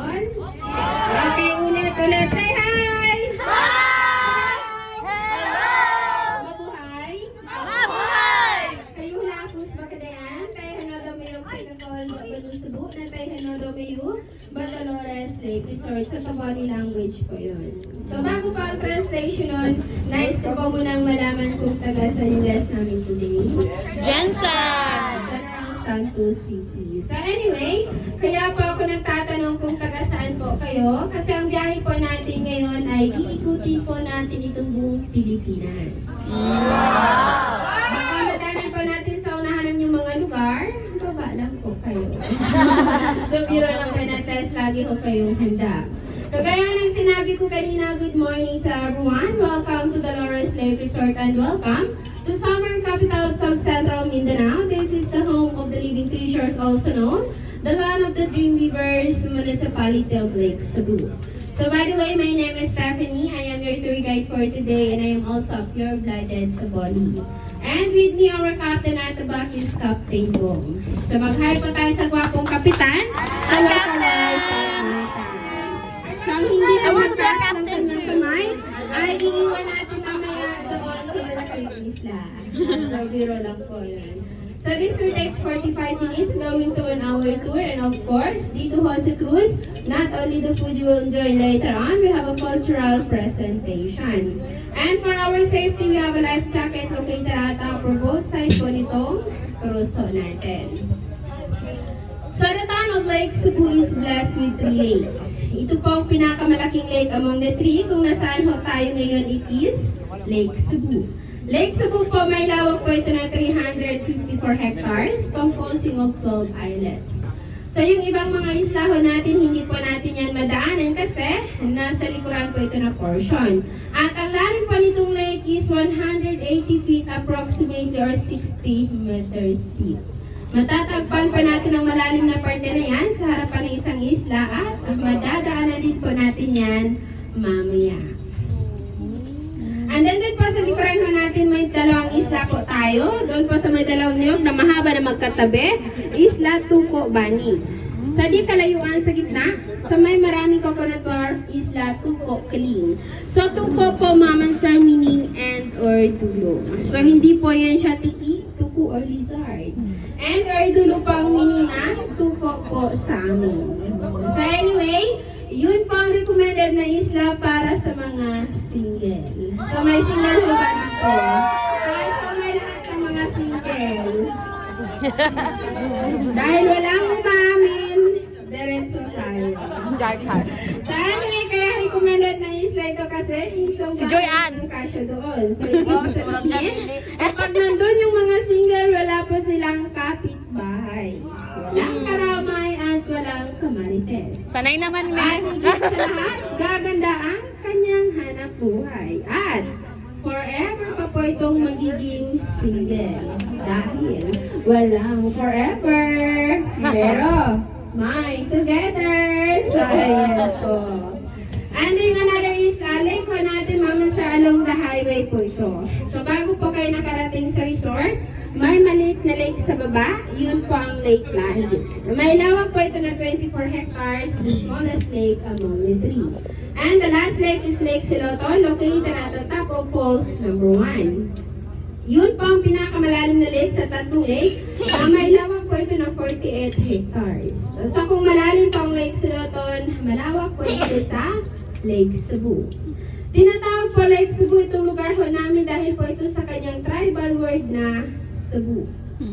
all? Okay, ulit. Say hi! Hi! Hello! Mabuhay? Mabuhay! Kayo lapos bakadayan, tayo hanodo mo yung pinagkawal balong Cebu, na tayo hanodo mo yung Batalores Lake Resort. Sa Tabani language po yun. So bago pa ang translation nun, nais ko po munang malaman kung taga sa Ingles namin today. Jensen! General Santos City. So anyway, kaya po ako nagtatanong kung taga saan po kayo. Kasi ang biyahe po natin ngayon ay iikutin po natin itong buong Pilipinas. Baka madanan po natin sa unahan ng yung mga lugar. Baba lang po kayo. So biro lang po natin, lagi ko kayong handa. Kagaya ng sinabi ko kanina, good morning to everyone. Welcome to the Dolores Lake Resort and welcome to summer capital of South Central Mindanao. This is the home of the Living Treasures, also known the land of the Dream Weavers, municipality of Lake Cebu. So by the way, my name is Stephanie. I am your tour guide for today and I am also a pure-blooded Taboli. And with me, our captain at the back is Captain Bong. So mag-hi po tayo sa gwapong kapitan. Hello, so ang hindi pa magtaas ng kanyang kamay, ay iiwan natin mamaya doon sa malaking isla. So biro lang po yun. So this tour takes 45 minutes, going to 1 hour tour, and of course, dito ho sa cruise, not only the food you will enjoy later on, we have a cultural presentation. And for our safety, we have a life jacket located at for both sides po nitong cruise ho natin. So the town of Lake Cebu is blessed with 3 lakes. Ito po ang pinakamalaking lake among the 3. Kung nasaan ho tayo ngayon, it is Lake Cebu. Lake Cebu po, may lawak po ito na 354 hectares, composing of 12 islets. So yung ibang mga isla ho natin, hindi po natin yan madaanan kasi nasa likuran po ito na portion. At ang lalim po nitong lake is 180 feet approximately or 60 meters deep. Matatagpan pa natin ang malalim na parte na yan sa harapan ng isang isla at madadaanan din po natin yan mamaya. And then doon po sa likuran ho natin may dalawang isla po tayo. Doon po sa may dalawang niyog na mahaba na magkatabi, Isla Tuco Bani. Sa di kalayuan sa gitna, sa may maraming coconut bar, Isla Tuco Kaling. So Tuco po mamansar meaning and or dulo. So hindi po yan siya tiki, tuko or lizard. And or dulo po ang meaning ng tuko po sa amin. So anyway, yun po ang recommended na isla para sa mga single. So may single po ba dito? So may lahat ng mga single. Dahil walang umamin, diretso tayo. So anyway, kaya recommended na isla ito kasi isang Si Joy Ann. ang kasya doon. So ibig sabihin, kapag nandun yung mga single, wala po silang kapitbahay. Walang karamay at walang kamarites. Sanay naman, At me. higit sa lahat, gaganda ang kanyang hanap buhay. At forever pa po itong magiging single. Dahil walang forever. Pero may together. So, ayan po. And then another is, lake po natin, mamansar along the highway po ito. So bago po kayo nakarating sa resort, may maliit na lake sa baba, yun po ang Lake Lahit. May lawak po ito na 24 hectares, the smallest lake among the 3. And the last lake is Lake Siloton, located at the top of falls number 1. Yun po ang pinakamalalim na lake sa tatlong lake, may lawak po ito na 48 hectares. So kung malalim po ang Lake Siloton, malawak po ito sa Lake Cebu. Tinatawag po Lake Cebu itong lugar ho namin dahil po ito sa kanyang tribal word na Cebu.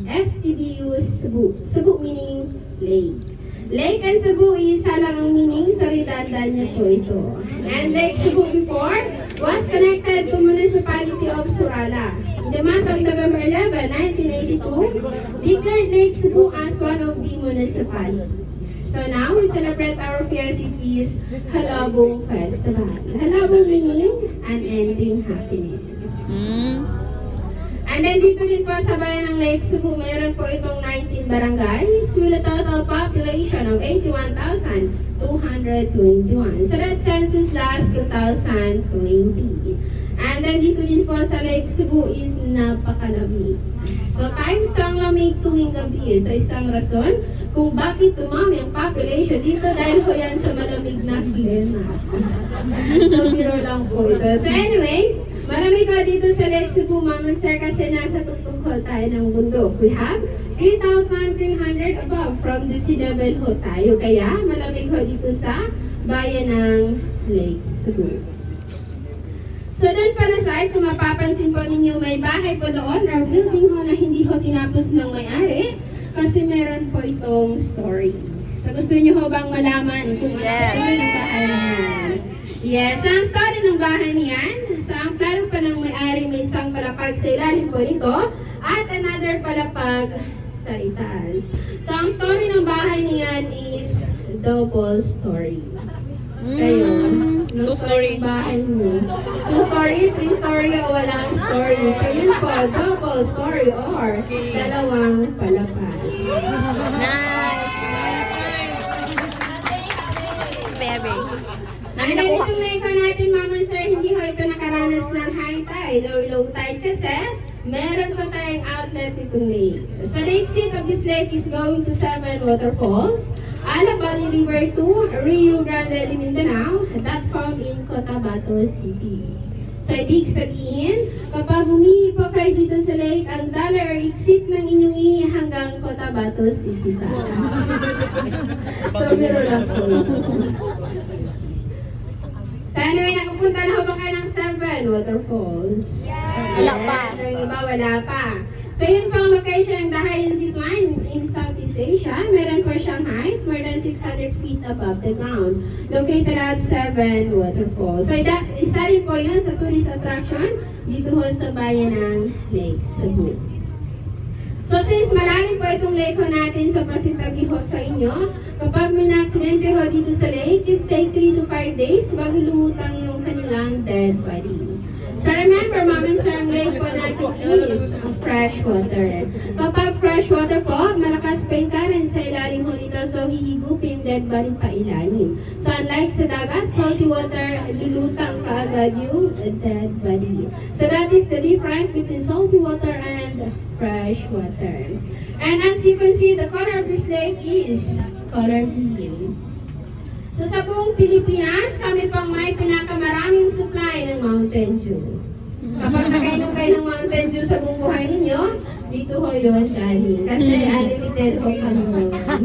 S-E-B-U, Cebu. Cebu meaning lake. Lake and Cebu, isa lang ang meaning, so redundant niya po ito. And Lake Cebu before was connected to municipality of Surala. In the month of November 11, 1982, declared Lake Cebu as one of the municipalities. So now, we celebrate our festivities, Halabong Festival. Halabong meaning unending happiness. And then dito din po sa bayan ng Lake Cebu, mayroon po itong 19 barangays with a total population of 81,221. So that census last 2020. And then dito din po sa Lake Cebu is napakalamig. So times to ang lamig tuwing gabi. So isang rason kung bakit tumami ang population dito dahil ho yan sa malamig na klima. So, biro lang po ito. So, anyway, malamig ho dito sa Lake Cebu, Ma'am and Sir, kasi nasa tuktok ho tayo ng bundok. We have 3,300 above from the sea level ho tayo. Kaya, malamig ho dito sa bayan ng Lake Cebu. So, doon pa na side, kung mapapansin po ninyo, may bahay po doon or building ho na hindi ho tinapos ng may-ari kasi meron po itong story. So, gusto niyo ho bang malaman kung ano ang story ng bahay na yan? Yes, ang story ng bahay niyan, sa ang plano pa ng may-ari, may isang palapag sa ilalim po nito at another palapag sa itaas. So, ang story ng bahay niyan is double story. Kayo, no story bahay mo. 2 story, 3 story, o walang story. So, yun po, double story or dalawang palapag. Nice. Baby. And then itong lake natin, Ma'am and Sir, hindi ho ito nakaranas ng high tide o low tide kasi meron po tayong outlet itong lake. So, the exit of this lake is going to 7 waterfalls. Alabali River to Rio Grande, Mindanao, that found in Cotabato City. So, ibig sabihin, kapag umihi po kayo dito sa lake, ang dollar or exit ng inyong ihi hanggang Cotabato City tayo. So, biro lang po ito. So, anyway, nakupunta na ho ba kayo ng 7 waterfalls? Wala pa. Yung iba, wala pa. So, yun po ang location ng The Highest Zipline in Southeast Asia. Meron po siyang height, more than 600 feet above the ground. Located at 7 waterfalls. So, isa rin po yun sa tourist attraction dito ho sa bayan ng Lake Cebu. So, since malalim po itong lake ho natin sa pasitabi ho sa inyo, kapag may na-aksidente ho dito sa lake, it take 3 to 5 days bago lumutang yung kanilang dead body. So remember, Ma'am and Sir, ang lake po natin is fresh water. Kapag fresh water po, malakas pa yung current sa ilalim ho nito, so hihigupin yung dead body pa ilalim. So unlike sa dagat, salty water, lulutang kaagad yung dead body. So that is the difference between salty water and fresh water. And as you can see, the color of this lake is color green. So sa buong Pilipinas, kami pang may pinakamaraming supply ng Mountain Dew. Kapag nakainom kayo ng Mountain Dew sa buong buhay ninyo, dito ho yun galing. Kasi unlimited ho kami ngayon.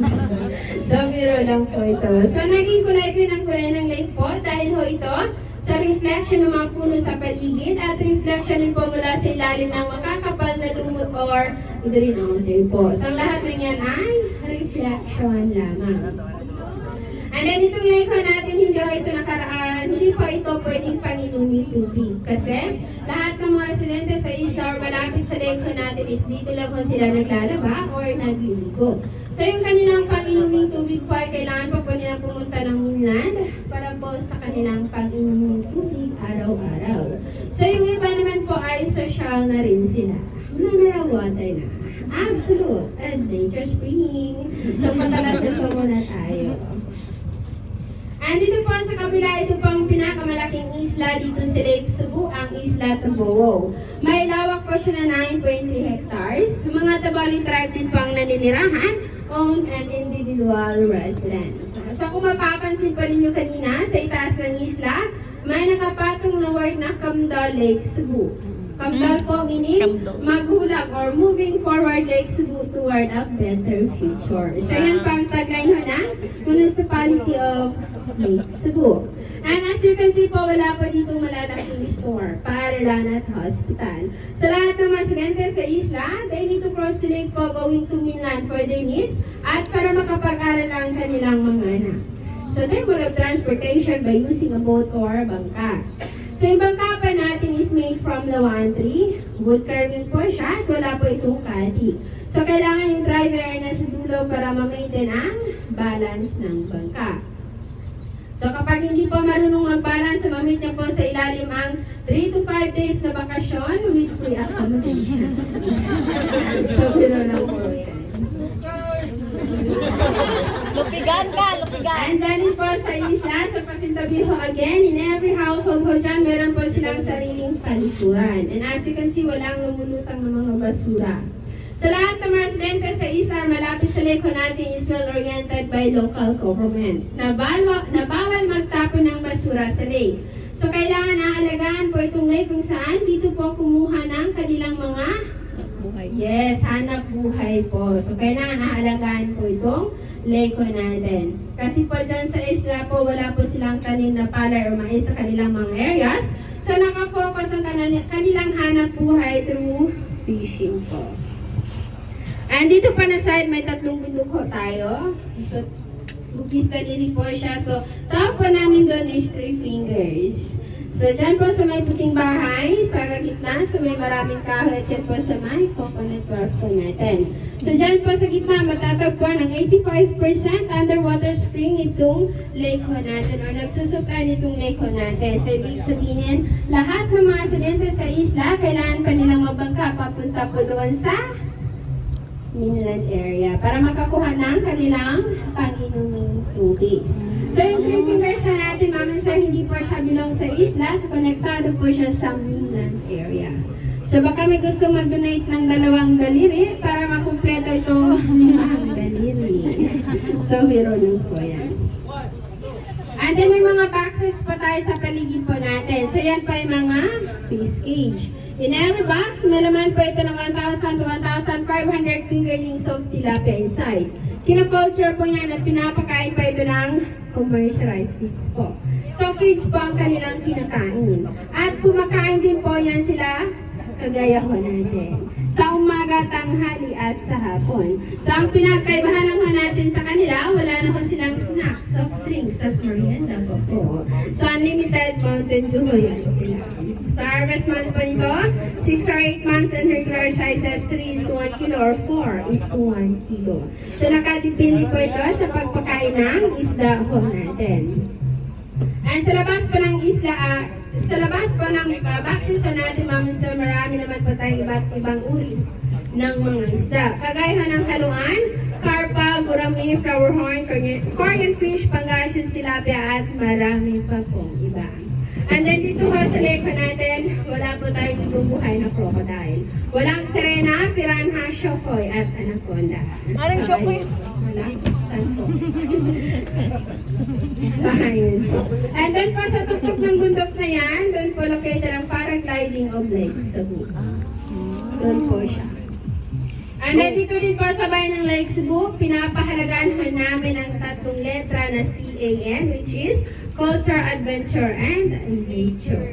So, biro lang po ito. So, naging kulay green ang kulay ng lake po dahil ho ito sa reflection ng mga puno sa paligid at reflection din po mula sa ilalim ng makakapal na lumot or green mountain po. So, ang lahat ng yan ay reflection lamang. And then itong lake ho natin, hindi po ito nakaraan, hindi po ito pwedeng panginuming tubig. Kasi lahat ng mga residente sa isla or malapit sa lake ho natin is dito lang ho sila naglalaba or nagliligo. So yung kanilang panginuming tubig po ay kailangan po nilang pumunta ng mainland para po sa kanilang panginuming tubig araw-araw. So yung iba naman po ay social na rin sila. Mineral water na. Absolute. And nature spring. So patalas na po muna tayo. And dito po sa kabila, ito po ang pinakamalaking isla dito sa Lake Cebu, ang Isla Taboao. May lawak po siya na 9.3 hectares. Mga Tabali tribe din po ang naninirahan, owned and individual residence. So kung mapapansin po ninyo kanina, sa itaas ng isla, may nakapatong na word na Kamdal Lake Cebu. Kamdal po meaning maghulag or moving forward Lake Cebu toward a better future. So yan pang tagline ho ng Municipality of Lake Cebu. And as you can see po, wala po dito malalaking store, paaralan at hospital. Sa lahat ng mga residente sa isla, they need to cross the lake po going to mainland for their needs at para makapag-aral ang kanilang mga anak. So their mode of transportation by using a boat or bangka. So yung bangka pa natin is made from lawan tree, wood carving po siya at wala po itong kati. So kailangan yung driver na sa dulo para ma-maintain ang balance ng bangka. So kapag hindi po marunong mag-balance, mamit niya po sa ilalim ang 3 to 5 days na bakasyon with free accommodation. So pero lang po yan. Lupigan ka, lupigan. And then po sa isla, sa Pasintabi ho again, in every household ho dyan, meron po silang sariling palikuran. And as you can see, walang lumulutang ng mga basura. So lahat ng mga residente sa isla malapit sa lake natin is well-oriented by local government. Nabawal magtapon ng basura sa lake. So kailangan naalagaan po itong lake kung saan dito po kumuha ng kanilang mga Buhay. yes, hanap buhay po. So kailangan naalagaan po itong lake natin. Kasi po dyan sa isla po wala po silang tanim na palay or mais sa kanilang mga areas. So nakafocus ang kanilang hanap buhay through fishing po. And dito pa na side, may 3 bundok ho tayo. So, Bugis Daliri po siya. So, tawag po namin doon is 3 fingers. So, dyan po sa may puting bahay, sa gitna, sa may maraming kahoy, at dyan po sa may coconut wharf po natin. So, dyan po sa gitna, matatagpuan ng 85% underwater spring itong lake ho natin or nagsusupply nitong lake ho natin. So, ibig sabihin, lahat ng mga residente sa isla, kailangan pa nilang mabangka papunta po doon sa mainland area para makakuha ng kanilang panginuming tubig. So yung 3 fingers na natin, ma'am and sir, hindi po siya bilong sa isla, so konektado po siya sa mainland area. So baka may gusto mag-donate ng 2 daliri para makumpleto itong 5 daliri. So biro lang po yan. And then may mga boxes pa tayo sa paligid po natin. So yan pa yung mga fish cage. In every box, may laman po ito ng 1,000 to 1,500 fingerlings of tilapia inside. Kino-culture po yan at pinapakain pa ito ng commercialized feeds po. So feeds po ang kanilang kinakain. At kumakain din po yan sila kagaya ho natin. Sa umaga, tanghali at sa hapon. So ang pinagkaibahan lang ho natin sa kanila, wala na po silang snacks, soft drinks, at merienda po. So unlimited Mountain Dew ho yan sila. So harvest month po nito, 6 or 8 months and regular sizes 3 is to 1 kilo or 4 is to 1 kilo. So nakadepende po ito sa pagpakain ng isda ho natin. And sa labas po ng isla, sa labas po ng boxes natin, ma'am, so marami naman po tayong iba't ibang uri ng mga isda. Kagaya ng haluan, karpa, gurami, flower horn, Korean fish, pangasius, tilapia, at marami pa pong iba. And then dito ho sa lake natin, wala po tayo ditong buhay na crocodile. Walang sirena, piranha, shokoy, at anaconda. Anong shokoy? Wala. Saan po? So, ayun po. And then po sa tuktok ng bundok na yan, doon po located ang paragliding of Lake Cebu. Doon po siya. And then dito din po sa bayan ng Lake Cebu, pinapahalagaan namin ang 3 letra na CAN, which is Culture, Adventure, and Nature.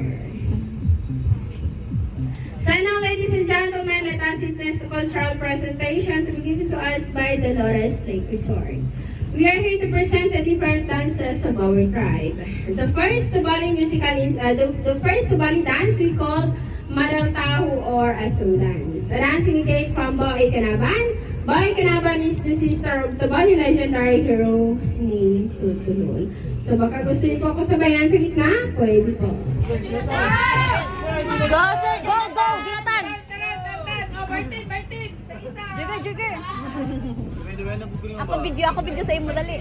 So now, ladies and gentlemen, let us witness the cultural presentation to be given to us by Dolores Lake Resort. We are here to present the different dances of our tribe. The first Tubali musical is the first Tubali dance we call Madal Tahu or Atru dance. A dance imitated from Boy Canaban. Boy Canaban is the sister of Tubali legendary hero named Tutulol. So baka gusto niyo po ako sabayan sa gitna, pwede po. Go, sir! Go! Go! Ginatan! Jige! Jige! Ako video sa imo dali.